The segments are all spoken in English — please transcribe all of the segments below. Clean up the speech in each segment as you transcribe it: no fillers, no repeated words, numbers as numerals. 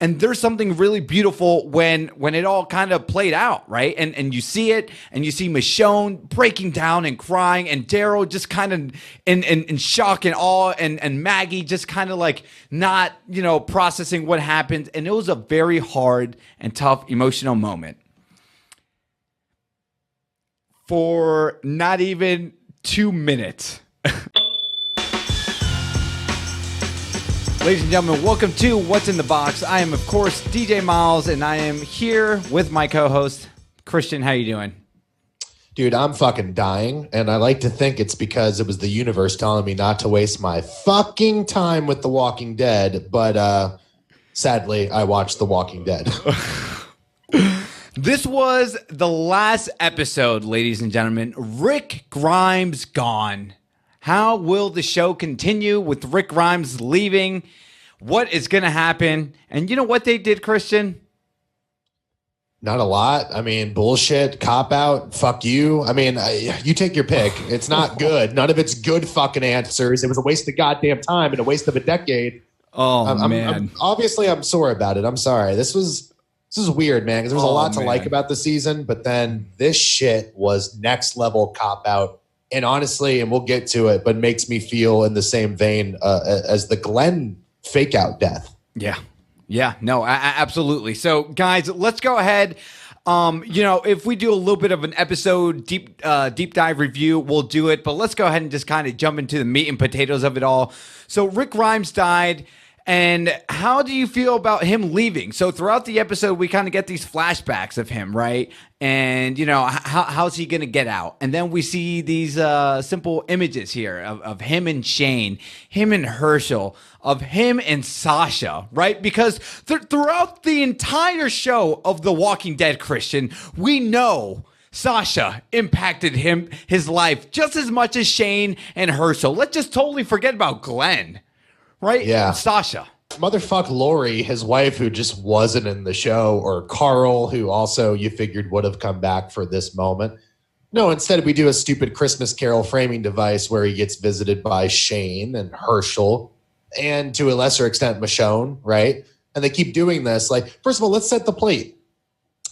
And there's something really beautiful when it all kind of played out, right? And you see it, and you see Michonne breaking down and crying, and Daryl just kind of in shock and awe, and Maggie just kind of like not, processing what happened. And it was a very hard and tough emotional moment. For not even 2 minutes. Ladies and gentlemen, welcome to What's in the Box. I am, of course, DJ Miles, and I am here with my co-host, Christian. How you doing? Dude, I'm fucking dying, and I like to think it's because it was the universe telling me not to waste my fucking time with The Walking Dead, but sadly, I watched The Walking Dead. This was the last episode, ladies and gentlemen. Rick Grimes gone. How will the show continue with Rick Grimes leaving? What is going to happen? And you know what they did, Christian? Not a lot. I mean, bullshit, cop out, fuck you. I mean, you take your pick. It's not good. None of it's good fucking answers. It was a waste of goddamn time and a waste of a decade. Oh, man. Obviously, I'm sore about it. I'm sorry. This is weird, man, because there was a lot to like about the season, but then this shit was next level cop out. And honestly, and we'll get to it, but makes me feel in the same vein as the Glenn fake out death. Yeah, no, absolutely. So guys, let's go ahead. If we do a little bit of an episode deep dive review, we'll do it, but let's go ahead and just kind of jump into the meat and potatoes of it all. So Rick Grimes died. And how do you feel about him leaving? So throughout the episode, we kind of get these flashbacks of him, right? And, how's he going to get out? And then we see these simple images here of him and Shane, him and Herschel, of him and Sasha, right? Because throughout the entire show of The Walking Dead, Christian, we know Sasha impacted his life just as much as Shane and Herschel. Let's just totally forget about Glenn. Right? Yeah. Sasha. Motherfuck Lori, his wife, who just wasn't in the show, or Carl, who also you figured would have come back for this moment. No, instead we do a stupid Christmas Carol framing device where he gets visited by Shane and Herschel and to a lesser extent Michonne, right? And they keep doing this. Like, first of all, let's set the plate.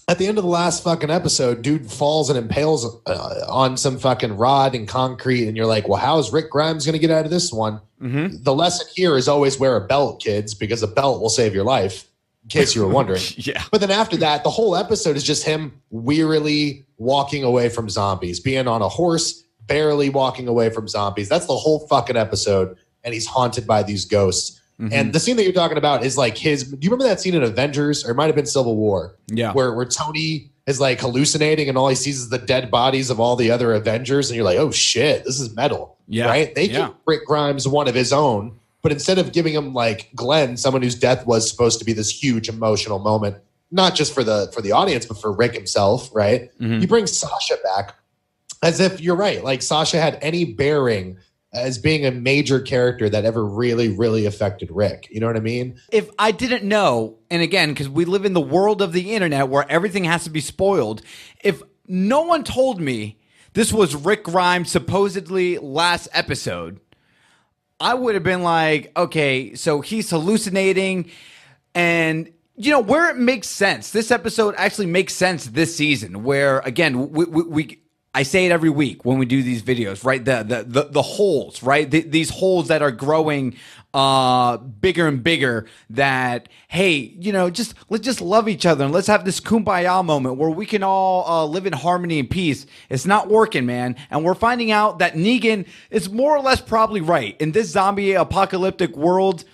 At the end of the last fucking episode, dude falls and impales on some fucking rod and concrete, and you're like, well, how is Rick Grimes going to get out of this one? Mm-hmm. The lesson here is always wear a belt, kids, because a belt will save your life, in case you were wondering. Yeah. But then after that, the whole episode is just him wearily walking away from zombies, being on a horse, barely walking away from zombies. That's the whole fucking episode, and he's haunted by these ghosts. Mm-hmm. And the scene that you're talking about is like do you remember that scene in Avengers, or it might have been Civil War? Yeah. Where Tony is like hallucinating and all he sees is the dead bodies of all the other Avengers. And you're like, oh shit, this is metal. Yeah. Right. They give Rick Grimes one of his own, but instead of giving him like Glenn, someone whose death was supposed to be this huge emotional moment, not just for the audience, but for Rick himself. Right. Mm-hmm. You bring Sasha back as if you're right. Like Sasha had any bearing as being a major character that ever really, really affected Rick. You know what I mean? If I didn't know, and again, because we live in the world of the internet where everything has to be spoiled, if no one told me this was Rick Grimes' supposedly last episode, I would have been like, okay, so he's hallucinating. And, where it makes sense, this episode actually makes sense this season, where, again, we I say it every week when we do these videos, right? The holes, right? These holes that are growing bigger and bigger that, hey, let's just love each other and let's have this kumbaya moment where we can all live in harmony and peace. It's not working, man. And we're finding out that Negan is more or less probably right. In this zombie apocalyptic world,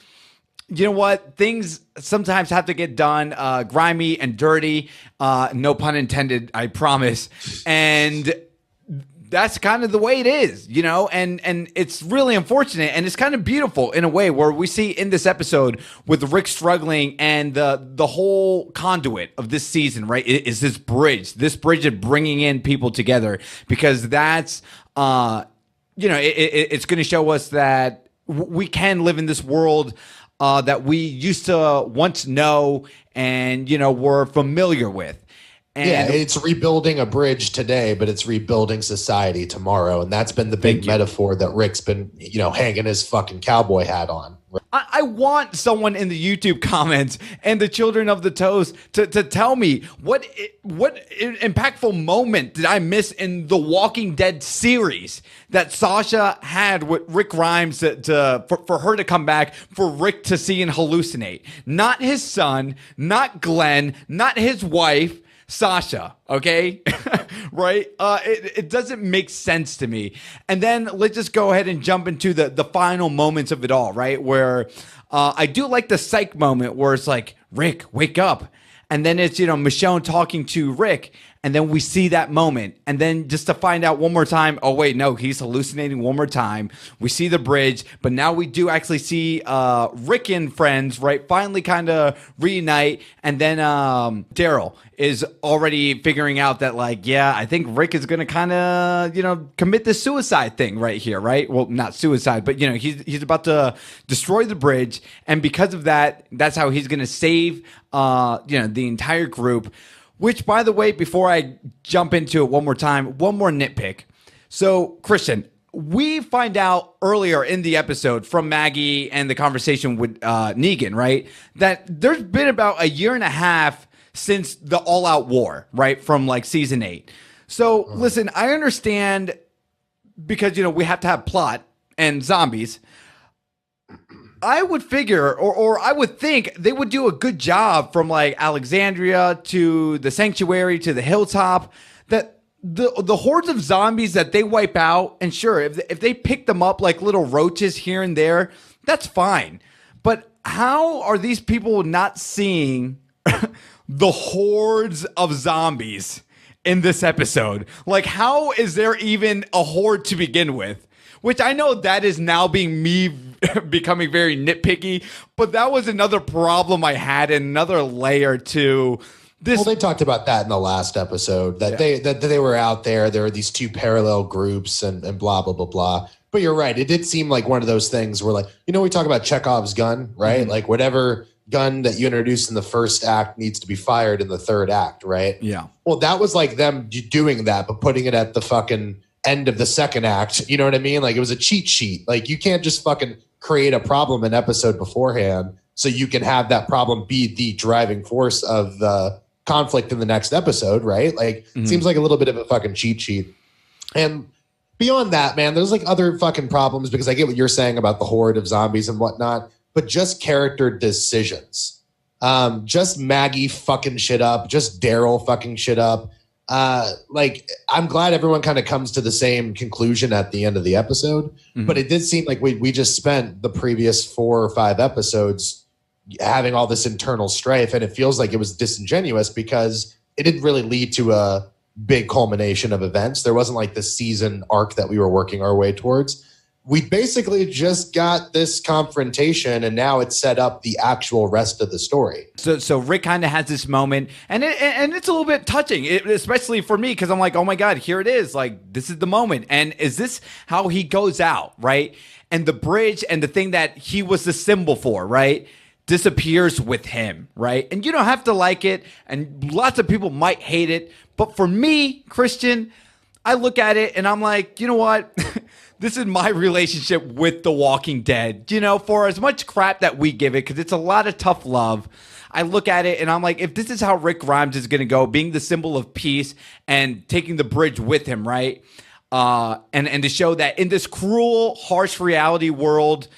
you know what? Things sometimes have to get done grimy and dirty. No pun intended, I promise. And that's kind of the way it is, and it's really unfortunate, and it's kind of beautiful in a way where we see in this episode with Rick struggling and the whole conduit of this season, right, is this bridge of bringing in people together, because that's, it's going to show us that we can live in this world that we used to once know and, we're familiar with. And it's rebuilding a bridge today, but it's rebuilding society tomorrow. And that's been the big metaphor that Rick's been, hanging his fucking cowboy hat on. I want someone in the YouTube comments and the Children of the Toast to tell me what impactful moment did I miss in the Walking Dead series that Sasha had with Rick Grimes for her to come back, for Rick to see and hallucinate. Not his son, not Glenn, not his wife, Sasha, okay? Right? It doesn't make sense to me. And then let's just go ahead and jump into the final moments of it all, right? Where I do like the psych moment where it's like, Rick, wake up. And then it's, Michonne talking to Rick. And then we see that moment. And then just to find out one more time, oh, wait, no, he's hallucinating one more time. We see the bridge. But now we do actually see Rick and friends, right, finally kind of reunite. And then Daryl is already figuring out that, like, yeah, I think Rick is going to kind of, commit the suicide thing right here, right? Well, not suicide, but, he's about to destroy the bridge. And because of that, that's how he's going to save, the entire group. Which, by the way, before I jump into it one more time, one more nitpick. So, Christian, we find out earlier in the episode from Maggie and the conversation with Negan, right, that there's been about a year and a half since the all-out war, right, from like season 8. So, listen, I understand because, we have to have plot and zombies. I would figure, or I would think they would do a good job from like Alexandria to the Sanctuary to the Hilltop, that the hordes of zombies that they wipe out, and sure, if they pick them up like little roaches here and there, that's fine. But how are these people not seeing the hordes of zombies in this episode? Like, how is there even a horde to begin with? Which I know that is now being me becoming very nitpicky, but that was another problem I had, and another layer to this. Well, they talked about that in the last episode, that they were out there. There were these two parallel groups and blah, blah, blah, blah. But you're right. It did seem like one of those things where, like, we talk about Chekhov's gun, right? Mm-hmm. Like, whatever gun that you introduce in the first act needs to be fired in the third act, right? Yeah. Well, that was like them doing that, but putting it at the fucking end of the second act. You know what I mean? Like, it was a cheat sheet. Like, you can't just fucking create a problem an episode beforehand so you can have that problem be the driving force of the conflict in the next episode, right? Like, It seems like a little bit of a fucking cheat sheet. And beyond that, man, there's like other fucking problems, because I get what you're saying about the horde of zombies and whatnot, but just character decisions. Just Maggie fucking shit up, just Daryl fucking shit up. Like, I'm glad everyone kind of comes to the same conclusion at the end of the episode, but it did seem like we just spent the previous 4 or 5 episodes having all this internal strife, and it feels like it was disingenuous because it didn't really lead to a big culmination of events. There wasn't like this season arc that we were working our way towards. We basically just got this confrontation, and now it's set up the actual rest of the story. So Rick kind of has this moment, and it's a little bit touching, especially for me, because I'm like, oh my God, here it is. Like, this is the moment. And is this how he goes out, right? And the bridge and the thing that he was the symbol for, right, disappears with him, right? And you don't have to like it, and lots of people might hate it. But for me, Christian, I look at it and I'm like, you know what? This is my relationship with The Walking Dead. For as much crap that we give it, because it's a lot of tough love, I look at it and I'm like, if this is how Rick Grimes is going to go, being the symbol of peace and taking the bridge with him, right? And to show that in this cruel, harsh reality world,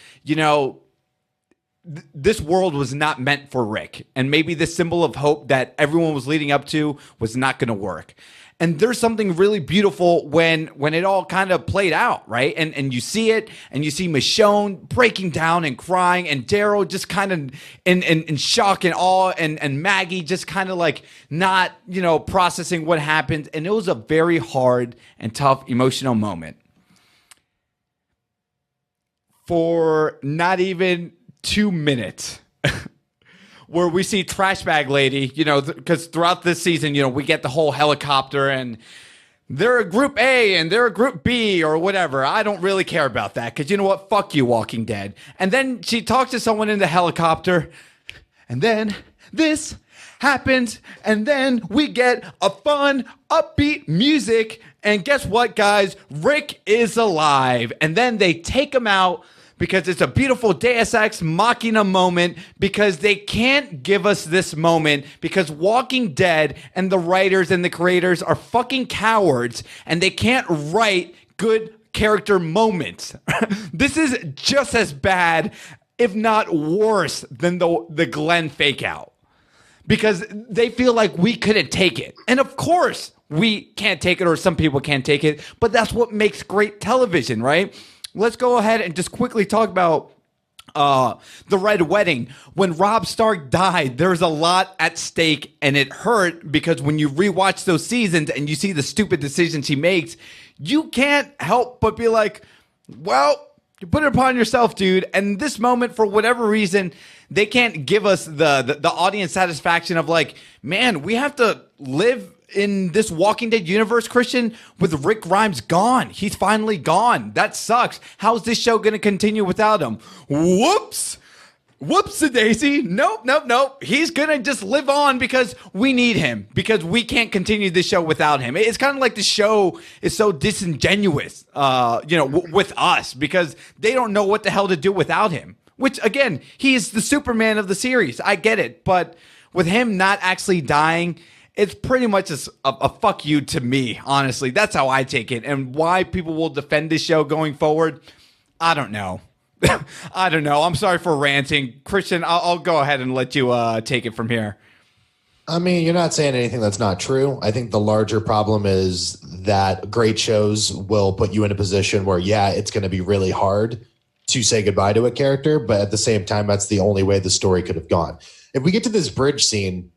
this world was not meant for Rick. And maybe this symbol of hope that everyone was leading up to was not going to work. And there's something really beautiful when it all kind of played out, right? And you see it, and you see Michonne breaking down and crying, and Daryl just kind of in shock and awe, and Maggie just kind of like not, processing what happened. And it was a very hard and tough emotional moment. For not even 2 minutes. Where we see Trash Bag Lady, because throughout this season, we get the whole helicopter, and they're a group A and they're a group B or whatever. I don't really care about that, because you know what? Fuck you, Walking Dead. And then she talks to someone in the helicopter, and then this happens, and then we get a fun, upbeat music, and guess what, guys? Rick is alive. And then they take him out because it's a beautiful Deus Ex Machina moment, because they can't give us this moment because Walking Dead and the writers and the creators are fucking cowards and they can't write good character moments. This is just as bad, if not worse, than the Glenn fake out, because they feel like we couldn't take it. And of course we can't take it, or some people can't take it, but that's what makes great television, right? Let's go ahead and just quickly talk about the Red Wedding. When Robb Stark died, there's a lot at stake, and it hurt because when you rewatch those seasons and you see the stupid decisions he makes, you can't help but be like, well, you put it upon yourself, dude. And this moment, for whatever reason, they can't give us the audience satisfaction of like, man, we have to live in this Walking Dead universe, Christian, with Rick Grimes gone. He's finally gone. That sucks. How's this show going to continue without him? Whoops. Whoops-a-daisy. Nope. He's going to just live on because we need him, because we can't continue this show without him. It's kind of like the show is so disingenuous, with us, because they don't know what the hell to do without him, which, again, he is the Superman of the series. I get it. But with him not actually dying, it's pretty much a fuck you to me, honestly. That's how I take it. And why people will defend this show going forward, I don't know. I don't know. I'm sorry for ranting. Christian, I'll go ahead and let you take it from here. I mean, you're not saying anything that's not true. I think the larger problem is that great shows will put you in a position where, yeah, it's going to be really hard to say goodbye to a character, but at the same time, that's the only way the story could have gone. If we get to this bridge scene,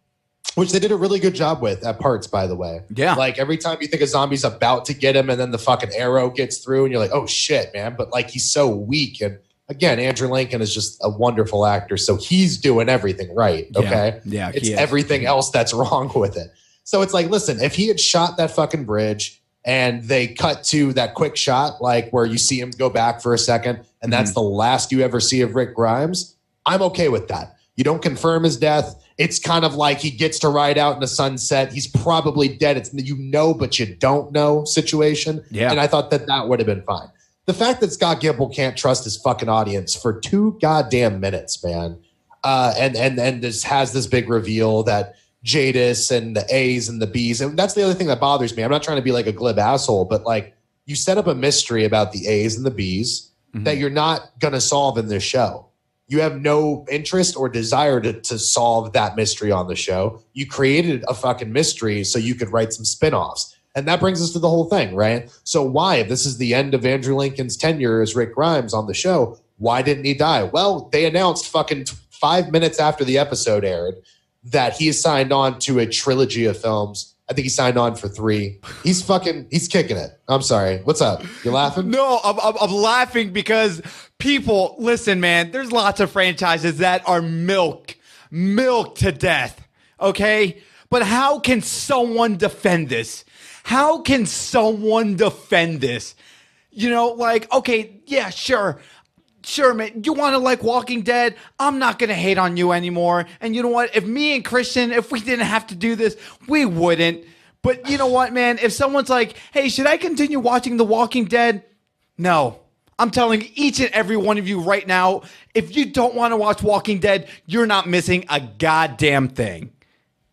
which they did a really good job with at parts, by the way. Yeah. Like every time you think a zombie's about to get him and then the fucking arrow gets through and you're like, oh shit, man. But like, he's so weak. And again, Andrew Lincoln is just a wonderful actor. So he's doing everything right. Okay. Yeah. It's everything else that's wrong with it. So it's like, listen, if he had shot that fucking bridge and they cut to that quick shot, like where you see him go back for a second and that's the last you ever see of Rick Grimes, I'm okay with that. You don't confirm his death. It's kind of like he gets to ride out in the sunset. He's probably dead. It's but you don't know situation. Yeah. And I thought that would have been fine. The fact that Scott Gimple can't trust his fucking audience for 2 goddamn minutes, man. And this has this big reveal that Jadis and the A's and the B's. And that's the other thing that bothers me. I'm not trying to be like a glib asshole, but like you set up a mystery about the A's and the B's that you're not going to solve in this show. You have no interest or desire to solve that mystery on the show. You created a fucking mystery so you could write some spinoffs. And that brings us to the whole thing, right? So why, if this is the end of Andrew Lincoln's tenure as Rick Grimes on the show, why didn't he die? Well, they announced fucking 5 minutes after the episode aired that he signed on to a trilogy of films. I think he signed on for 3. He's kicking it. I'm sorry. What's up? You laughing? No, I'm laughing because people, listen, man, there's lots of franchises that are milked to death, okay? But how can someone defend this? How can someone defend this? You know, like, okay, yeah, sure, man, you want to like Walking Dead? I'm not going to hate on you anymore. And you know what? If me and Christian, if we didn't have to do this, we wouldn't. But you know what, man? If someone's like, hey, should I continue watching The Walking Dead? No. I'm telling each and every one of you right now, if you don't want to watch Walking Dead, you're not missing a goddamn thing.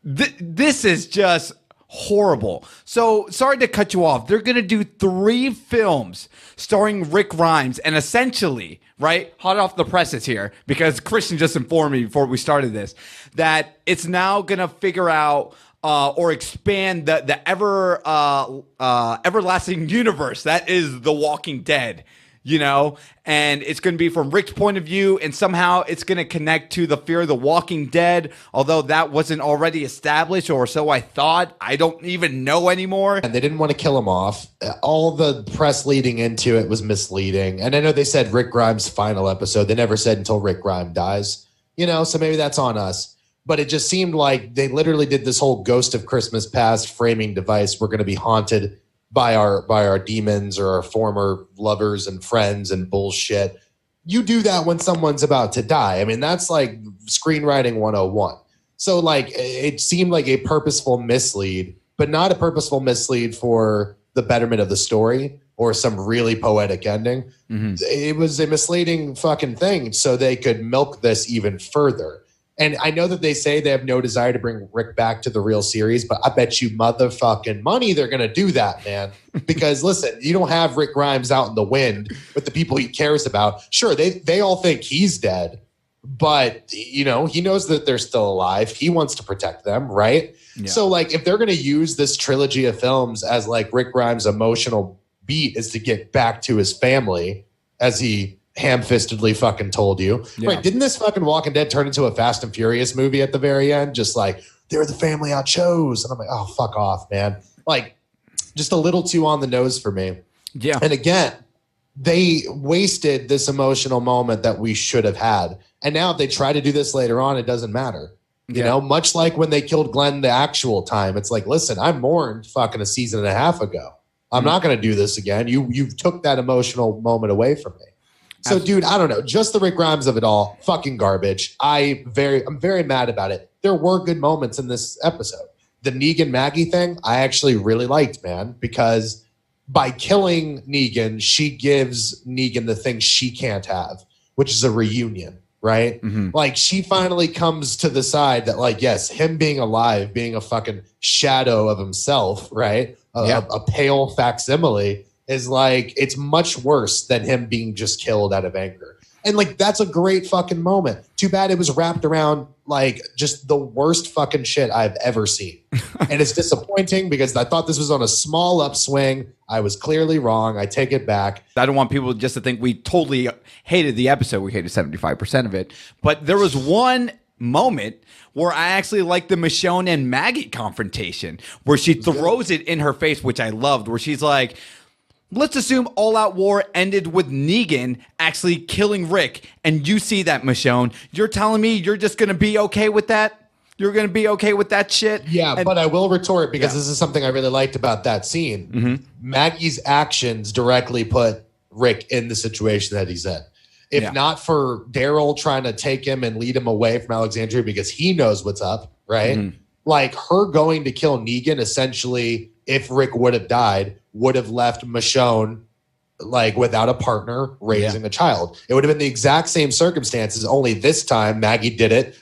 This is just horrible. So sorry to cut you off. They're going to do 3 films starring Rick Grimes, and essentially, right, hot off the presses here, because Christian just informed me before we started this, that it's now going to figure out or expand the everlasting universe that is The Walking Dead. You know, and it's going to be from Rick's point of view, and somehow it's going to connect to the Fear of the Walking Dead, although that wasn't already established, or so I thought. I don't even know anymore. And they didn't want to kill him off. All the press leading into it was misleading. And I know they said Rick Grimes' final episode. They never said until Rick Grimes dies, you know, so maybe that's on us. But it just seemed like they literally did this whole Ghost of Christmas Past framing device. We're going to be haunted by our demons or our former lovers and friends and bullshit. You do that when someone's about to die. I mean, that's like screenwriting 101. So like it seemed like a purposeful mislead, but not a purposeful mislead for the betterment of the story or some really poetic ending. It was a misleading fucking thing so they could milk this even further. And I know that they say they have no desire to bring Rick back to the real series, but I bet you motherfucking money they're going to do that, man. Because listen, you don't have Rick Grimes out in the wind with the people he cares about. Sure, they all think he's dead, but you know, he knows that they're still alive. He wants to protect them, right? Yeah. So like if they're going to use this trilogy of films as like Rick Grimes' emotional beat is to get back to his family, as he ham-fistedly fucking told you. Yeah. Right, didn't this fucking Walking Dead turn into a Fast and Furious movie at the very end? Just like, they're the family I chose. And I'm like, oh, fuck off, man. Like, just a little too on the nose for me. Yeah. And again, they wasted this emotional moment that we should have had. And now if they try to do this later on, it doesn't matter. You know, much like when they killed Glenn the actual time. It's like, listen, I mourned fucking a season and a half ago. I'm not going to do this again. You've took that emotional moment away from me. So, dude, I don't know. Just the Rick Grimes of it all, fucking garbage. I'm very mad about it. There were good moments in this episode. The Negan Maggie thing, I actually really liked, man, because by killing Negan, she gives Negan the thing she can't have, which is a reunion, right? Like, she finally comes to the side that, like, yes, him being alive, being a fucking shadow of himself, right? A pale facsimile is like, it's much worse than him being just killed out of anger. And like, that's a great fucking moment. Too bad it was wrapped around like just the worst fucking shit I've ever seen. And it's disappointing because I thought this was on a small upswing. I was clearly wrong. I take it back. I don't want people just to think we totally hated the episode. We hated 75% of it. But there was one moment where I actually liked the Michonne and Maggie confrontation where she throws it in her face, which I loved, where she's like, let's assume All Out War ended with Negan actually killing Rick, and you see that, Michonne. You're telling me you're just going to be okay with that? You're going to be okay with that shit? Yeah, but I will retort because this is something I really liked about that scene. Maggie's actions directly put Rick in the situation that he's in. If not for Daryl trying to take him and lead him away from Alexandria because he knows what's up, right? Like, her going to kill Negan essentially, if Rick would have died, would have left Michonne like without a partner raising a child. It would have been the exact same circumstances, only this time Maggie did it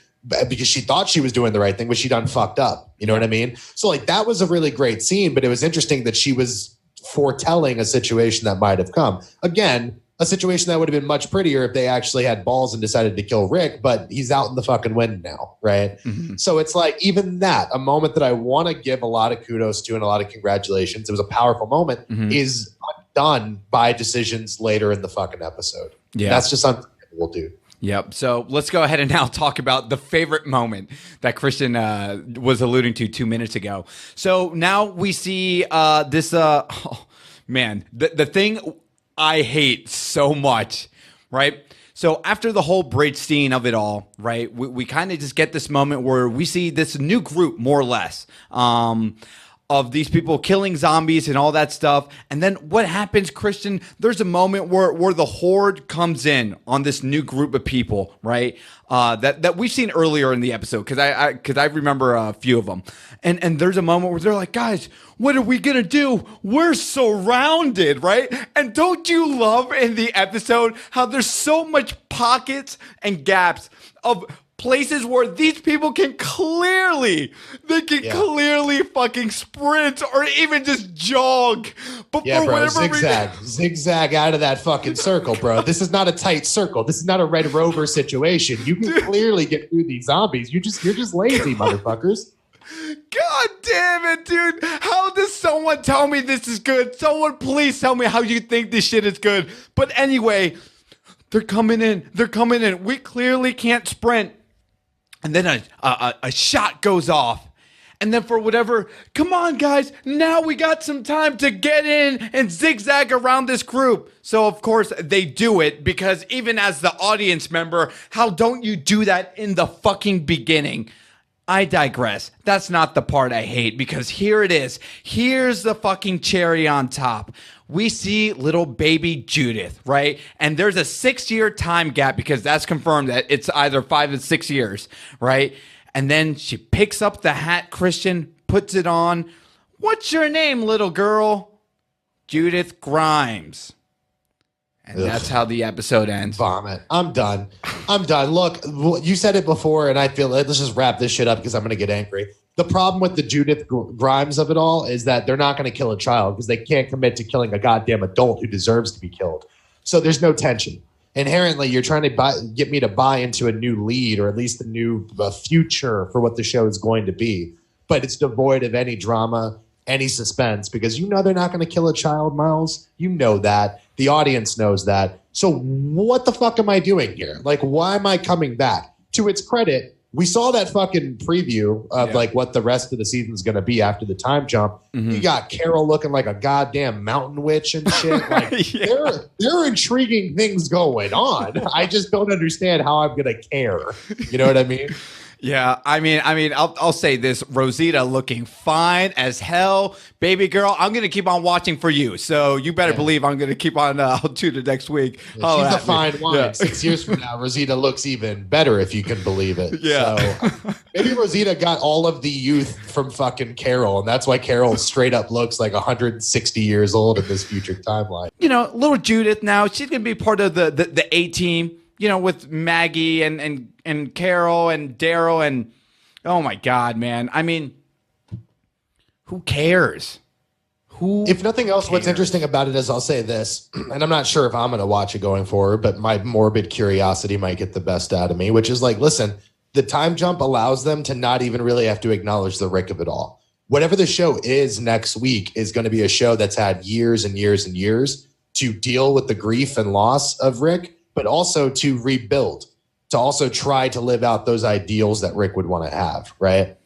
because she thought she was doing the right thing, but she done fucked up. You know what I mean? So like, that was a really great scene, but it was interesting that she was foretelling a situation that might have come. Again, a situation that would have been much prettier if they actually had balls and decided to kill Rick, but he's out in the fucking wind now, right? So it's like, even that, a moment that I want to give a lot of kudos to and a lot of congratulations, it was a powerful moment, is undone by decisions later in the fucking episode. Yeah. That's just unforgivable, dude. Yep. So let's go ahead and now talk about the favorite moment that Christian was alluding to 2 minutes ago. So now we see this, oh, man, the thing I hate so much, right? So after the whole Bridgestein of it all, right, we kind of just get this moment where we see this new group, more or less, of these people killing zombies and all that stuff. And then what happens, Christian? There's a moment where the Horde comes in on this new group of people, right? That we've seen earlier in the episode, because I remember a few of them. And there's a moment where they're like, guys, what are we gonna do? We're surrounded, right? And don't you love in the episode how there's so much pockets and gaps of places where these people can clearly fucking sprint or even just jog. But yeah, bro, zigzag out of that fucking circle, bro. This is not a tight circle. This is not a Red Rover situation. You can clearly get through these zombies. You're just lazy, motherfuckers. God damn it, dude. How does someone tell me this is good? Someone please tell me how you think this shit is good. But anyway, they're coming in. We clearly can't sprint. And then a shot goes off. And then for whatever, come on, guys, now we got some time to get in and zigzag around this group. So, of course, they do it because even as the audience member, how don't you do that in the fucking beginning? I digress. That's not the part I hate because here it is. Here's the fucking cherry on top. We see little baby Judith, right? And there's a 6-year time gap because that's confirmed that it's either 5 and 6 years, right? And then she picks up the hat, Christian, puts it on. What's your name, little girl? Judith Grimes. And that's how the episode ends. Vomit. I'm done. Look, you said it before, and I feel let's just wrap this shit up because I'm going to get angry. The problem with the Judith Grimes of it all is that they're not going to kill a child because they can't commit to killing a goddamn adult who deserves to be killed. So there's no tension. Inherently, you're trying to get me to buy into a new lead or at least a new future for what the show is going to be. But it's devoid of any drama, any suspense, because you know they're not going to kill a child, Miles. You know that. The audience knows that. So what the fuck am I doing here? Like, why am I coming back? To its credit, we saw that fucking preview of like what the rest of the season is going to be after the time jump. Mm-hmm. You got Carol looking like a goddamn mountain witch and shit. Like there are intriguing things going on. I just don't understand how I'm going to care. You know what I mean? Yeah, I mean, I'll say this: Rosita looking fine as hell, baby girl. I'm gonna keep on watching for you, so you better believe I'm gonna keep on. I'll tune it next week. Yeah, she's a fine wine. Yeah. 6 years from now, Rosita looks even better, if you can believe it. Yeah, so, maybe Rosita got all of the youth from fucking Carol, and that's why Carol straight up looks like 160 years old in this future timeline. You know, little Judith now, she's gonna be part of the A team. You know, with Maggie and Carol and Daryl and oh my God, man. I mean, who cares? If nothing else, what's interesting about it is I'll say this, and I'm not sure if I'm going to watch it going forward, but my morbid curiosity might get the best out of me, which is like, listen, the time jump allows them to not even really have to acknowledge the Rick of it all. Whatever the show is next week is going to be a show that's had years and years and years to deal with the grief and loss of Rick, but also to rebuild, to also try to live out those ideals that Rick would want to have, right?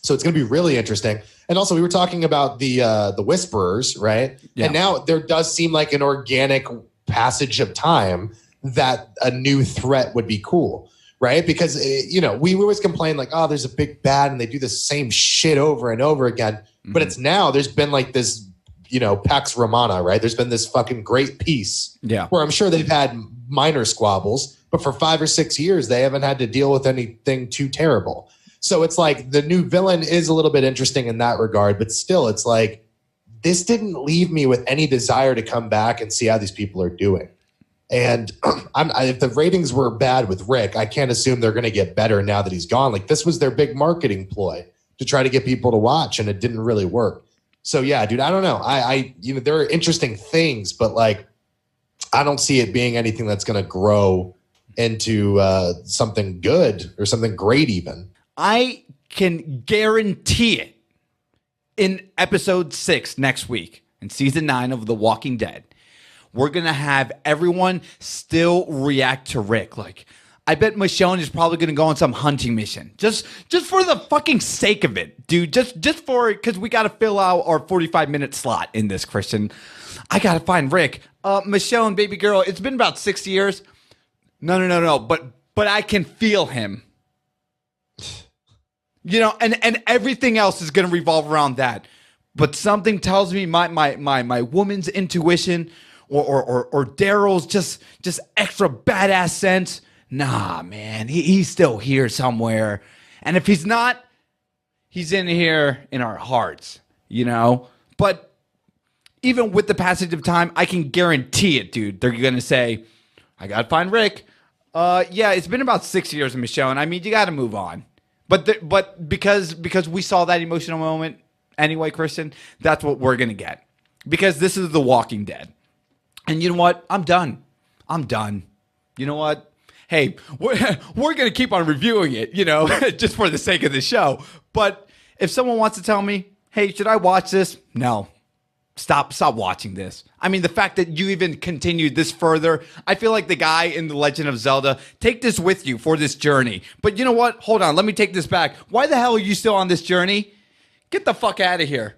So it's going to be really interesting. And also, we were talking about the Whisperers, right? Yeah. And now there does seem like an organic passage of time that a new threat would be cool, right? Because, you know, we always complain like, oh, there's a big bad and they do the same shit over and over again. Mm-hmm. But it's now there's been like this, you know, Pax Romana, right? There's been this fucking great peace where I'm sure they've had minor squabbles, but for 5 or 6 years, they haven't had to deal with anything too terrible. So it's like the new villain is a little bit interesting in that regard, but still it's like, this didn't leave me with any desire to come back and see how these people are doing. And if the ratings were bad with Rick, I can't assume they're going to get better now that he's gone. Like this was their big marketing ploy to try to get people to watch, and it didn't really work. So yeah, dude, I don't know. You know, there are interesting things, but like, I don't see it being anything that's going to grow into something good or something great even. I can guarantee it. In episode 6 next week, in season 9 of The Walking Dead, we're going to have everyone still react to Rick. Like, I bet Michonne is probably going to go on some hunting mission. Just for the fucking sake of it, dude. Just for it, because we got to fill out our 45-minute slot in this, Christian. I got to find Rick. Michonne, baby girl, it's been about 6 years. No. But I can feel him. You know, and everything else is going to revolve around that. But something tells me my woman's intuition or Daryl's just extra badass sense. Nah, man, he's still here somewhere. And if he's not, he's in here in our hearts, you know? But even with the passage of time, I can guarantee it, dude. They're going to say, I got to find Rick. Yeah, it's been about 6 years, Michonne. I mean, you got to move on. But because we saw that emotional moment anyway, Christian, that's what we're going to get. Because this is The Walking Dead. And you know what? I'm done. You know what? Hey, we're going to keep on reviewing it, you know, just for the sake of the show. But if someone wants to tell me, hey, should I watch this? No. Stop watching this. I mean, the fact that you even continued this further, I feel like the guy in The Legend of Zelda, take this with you for this journey. But you know what? Hold on. Let me take this back. Why the hell are you still on this journey? Get the fuck out of here.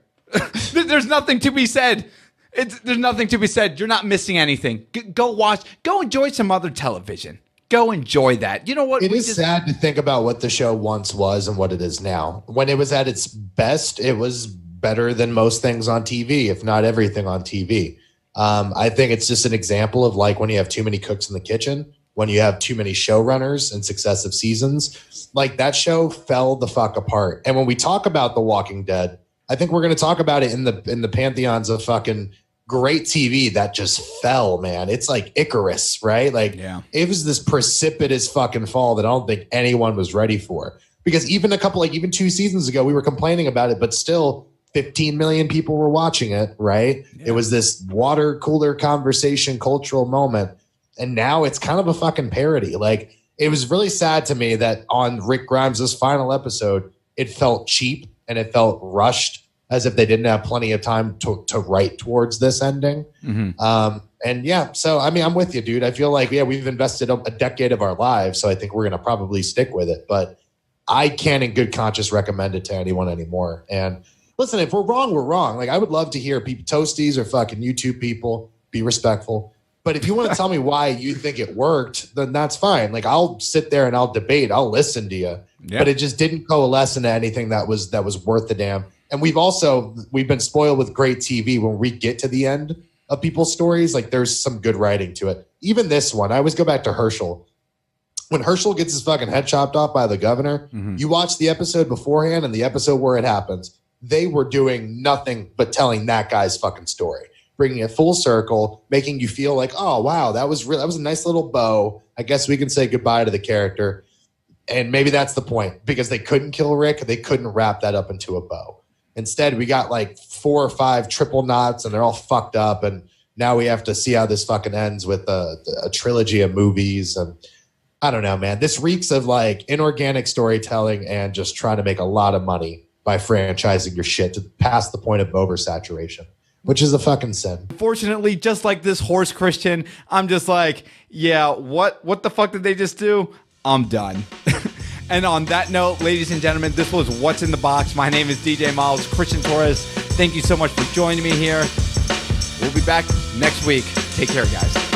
There's nothing to be said. There's nothing to be said. You're not missing anything. Go watch. Go enjoy some other television. Go enjoy that. You know what? It is sad to think about what the show once was and what it is now. When it was at its best, it was better than most things on TV, if not everything on TV. I think it's just an example of like when you have too many cooks in the kitchen, when you have too many showrunners in successive seasons, like that show fell the fuck apart. And when we talk about The Walking Dead, I think we're going to talk about it in the pantheons of fucking great TV that just fell, man. It's like Icarus, right? Like it was this precipitous fucking fall that I don't think anyone was ready for. Because even even 2 seasons ago, we were complaining about it, but still 15 million people were watching it, right? Yeah. It was this water cooler conversation, cultural moment. And now it's kind of a fucking parody. Like, it was really sad to me that on Rick Grimes' final episode, it felt cheap and it felt rushed, as if they didn't have plenty of time to write towards this ending. Mm-hmm. And yeah, so I mean, I'm with you, dude. I feel like, we've invested a decade of our lives, so I think we're going to probably stick with it. But I can't in good conscience recommend it to anyone anymore. And listen, if we're wrong, we're wrong. Like, I would love to hear people, toasties or fucking YouTube people, be respectful. But if you want to tell me why you think it worked, then that's fine. Like, I'll sit there and I'll debate. I'll listen to you. Yeah. But it just didn't coalesce into anything that was worth the damn. And we've been spoiled with great TV. When we get to the end of people's stories, like, there's some good writing to it. Even this one, I always go back to Herschel. When Herschel gets his fucking head chopped off by the governor, you watch the episode beforehand and the episode where it happens. They were doing nothing but telling that guy's fucking story, bringing it full circle, making you feel like, oh, wow, that was a nice little bow. I guess we can say goodbye to the character. And maybe that's the point, because they couldn't kill Rick. They couldn't wrap that up into a bow. Instead, we got like 4 or 5 triple knots and they're all fucked up. And now we have to see how this fucking ends with a trilogy of movies. And I don't know, man. This reeks of like inorganic storytelling and just trying to make a lot of money by franchising your shit to past the point of oversaturation, which is a fucking sin. Unfortunately, just like this horse Christian, I'm just like, yeah, what the fuck did they just do? I'm done. And on that note, ladies and gentlemen, this was What's in the Box. My name is DJ Miles, Christian Torres. Thank you so much for joining me here. We'll be back next week. Take care, guys.